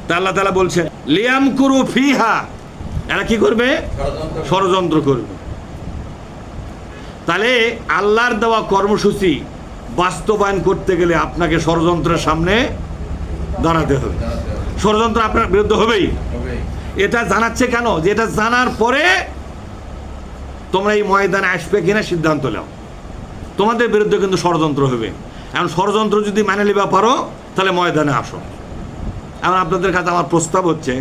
তা আল্লাহ তাআলা বলছেন লিয়ামকুরু ফিহা, এরা কি করবে? ষড়যন্ত্র করবে। তাহলে আল্লাহর দেওয়া কর্মসূচি বাস্তবায়ন করতে গেলে আপনাকে ষড়যন্ত্রের সামনে দাঁড়াতে হবে। ষড়যন্ত্র আপনার বিরুদ্ধে হবেই। এটা জানাচ্ছে কেন? যে এটা জানার পরে তোমরা এই ময়দানে আসবে কিনা সিদ্ধান্ত নাও। তোমাদের বিরুদ্ধে কিন্তু ষড়যন্ত্র হবে। এখন ষড়যন্ত্র যদি মানে নিবা পারো তাহলে ময়দানে আসো। এখন আপনাদের কাছে আমার প্রস্তাব হচ্ছে,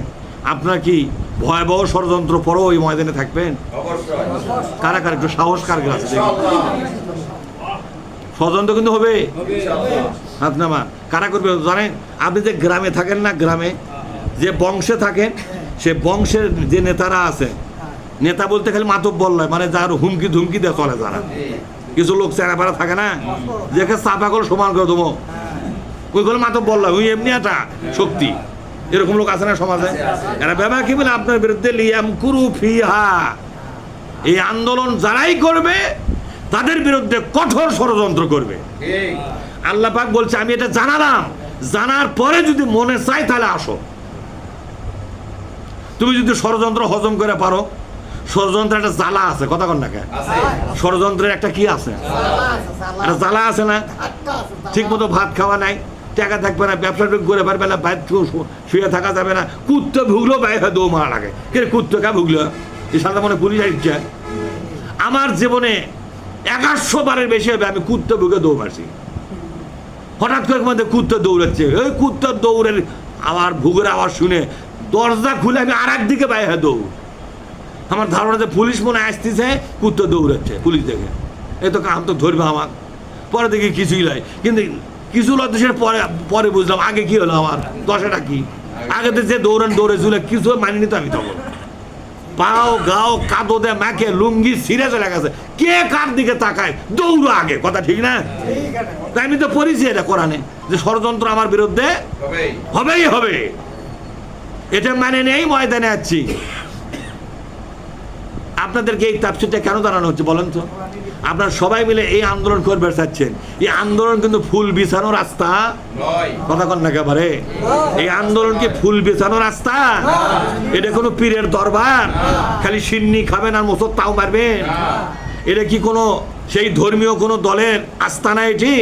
আপনারা কি ভয়াবহ ষড়যন্ত্র পরেও ওই ময়দানে থাকবেন? কারা কারা একটু সাহস কার আছে? ষড়যন্ত্র কিন্তু হবে। আপনার কারা করবে জানেন? আপনি যে গ্রামে থাকেন না, গ্রামে যে বংশে থাকেন, সে বংশের যে নেতারা আছে, নেতা বলতে খালি মাতব্বর নয়, মানে যার হুমকি ধুমকি দিয়ে চলে, যারা কিছু লোক চেরাপাড়া থাকে না, যেখানে চাপা করে সমান করে দেবো, ওইগুলো মাতব্বর নয়, ওই এমনি একটা শক্তি। এরকম লোক আছে না সমাজে? এরা ব্যবহার কি বলে? আপনার বিরুদ্ধে লিয়ামকুরু ফিহা, এই আন্দোলন যারাই করবে তাদের বিরুদ্ধে কঠোর ষড়যন্ত্র করবে। আল্লাহ পাক বলছে আমি এটা জানালাম, জানার পরে যদি মনে চাই তাহলে আসো। তুমি যদি ষড়যন্ত্র হজম করে পারো, ষড়যন্ত্রের একটা জ্বালা আছে, কথা কন না কেন? ষড়যন্ত্রের একটা কি আছে? একটা জ্বালা আছে না? ঠিক মতো ভাত খাওয়া নাই, টাকা থাকবে না, ব্যবসা করে পারবে না, বাইরে শুয়ে থাকা যাবে না, কুত্তে ভুগলো বাইরে দৌ মারা লাগে। কে কুত্তে কা ভুগলো? এই সাথে মনে পুলিশ আসছে। আমার জীবনে 1100 বারের বেশি হবে আমি কুত্তে ভুগে দৌড় মারছি। হঠাৎ করে মধ্যে কুত্তে দৌড়াচ্ছে, ওই কুত্তার দৌড়ের আমার ভুগের আওয়াজ শুনে দরজা খুলে আমি আর একদিকে বাইরে দৌড়। আমার ধারণা যে পুলিশ মনে আসতেছে, কুত্তে দৌড়াচ্ছে, পুলিশ দেখে এই তো কাম তো ধরবে আমার। পরে দেখি কিছুই নয়, কিন্তু কিছু লদেশের পরে পরে বুঝলাম আগে কি হলো আমার দশাটা কি। আগে তো যে দৌড়ে ঝুলে কিছু মানিনি তো আমি, তখন পাও গাও কাদো দে মাকে লুঙ্গি ছিঁড়ে চলে গেছে, কে কার দিকে তাকায়? দৌড়ো আগে, কথা ঠিক না? তাই আমি তো পড়েছি এটা কোরআনে যে ষড়যন্ত্র আমার বিরুদ্ধে হবেই হবে। এটা মানে নেই, ময়দানে আছি। আপনাদেরকে এই তাফসীরটা কেন জানানো হচ্ছে বলেন তো? আপনারা সবাই মিলে এই আন্দোলন করবে চাচ্ছেন। এই আন্দোলন কিন্তু ফুল বিছানো রাস্তা নয়, কথা কন না একেবারে। এই আন্দোলন কি ফুল বিছানো রাস্তা? এটা কোনো পীরের দরবার খালি সিন্নি খাবেন আর মোসর তাও মারবেন? এটা কি কোনো সেই ধর্মীয় কোনো দলের আস্তানা এটি,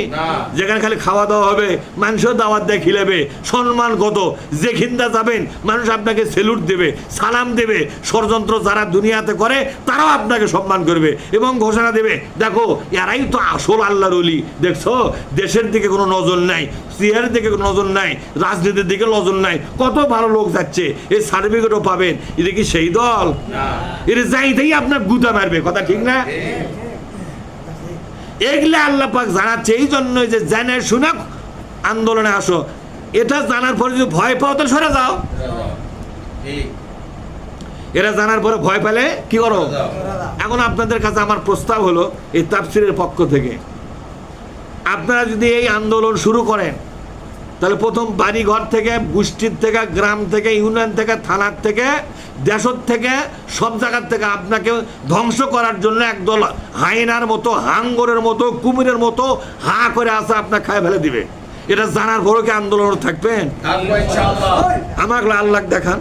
যেখানে খালি খাওয়া দাওয়া হবে, মানুষের দাওয়াত দিয়ে খিলেবে, সম্মান কত, যেখিনটা যাবেন মানুষ আপনাকে সেলুট দেবে, সালাম দেবে। ষড়যন্ত্র যারা দুনিয়াতে করে তারাও আপনাকে সম্মান করবে এবং ঘোষণা দেবে, দেখো এরাই তো আসল আল্লাহর ওলি। দেখছো দেশের দিকে কোনো নজর নাই, চেয়ারের দিকে কোনো নজর নাই, রাজনীতির দিকে নজর নাই, কত ভালো লোক যাচ্ছে, এই সার্টিফিকেটও পাবেন। এটা কি সেই দল? এটা যাইতেই আপনার গুতা মারবে, কথা ঠিক না? এগুলা আল্লাহ পাক জানাচ্ছে এই জন্যই যে জেনে শুনে আন্দোলনে আসো। এটা জানার পরে যদি ভয় পাও তাহলে সরে যাও। এরা জানার পরে ভয় পেলে কি করো? এখন আপনাদের কাছে আমার প্রস্তাব হলো এই তাফসীরের পক্ষ থেকে, আপনারা যদি এই আন্দোলন শুরু করেন তাহলে প্রথম বাড়ি ঘর থেকে, গোষ্ঠীর থেকে, গ্রাম থেকে, ইউনিয়ন থেকে, থানার থেকে, দেশের থেকে, সব জায়গার থেকে আপনাকে ধ্বংস করার জন্য একদল হায়নার মতো, হাঙ্গরের মতো, কুমিরের মতো হা করে আসা আপনার খায় ফেলে দিবে। এটা জানার পরও কি আন্দোলন থাকবেন? আমাকে আল্লাহ দেখান,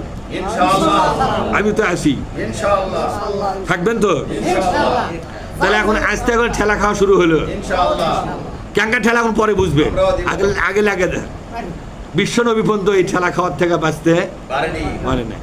আমি তো আসি, থাকবেন তো? তাহলে এখন আস্তে করে ঠেলা খাওয়া শুরু হলো। ক্যাঙ্কা ঠেলা এখন পরে বুঝবে, আগে লাগে। বিশ্ব নবী পর্যন্ত এই ঠেলা খাওয়ার থেকে বাঁচতে পারেনি।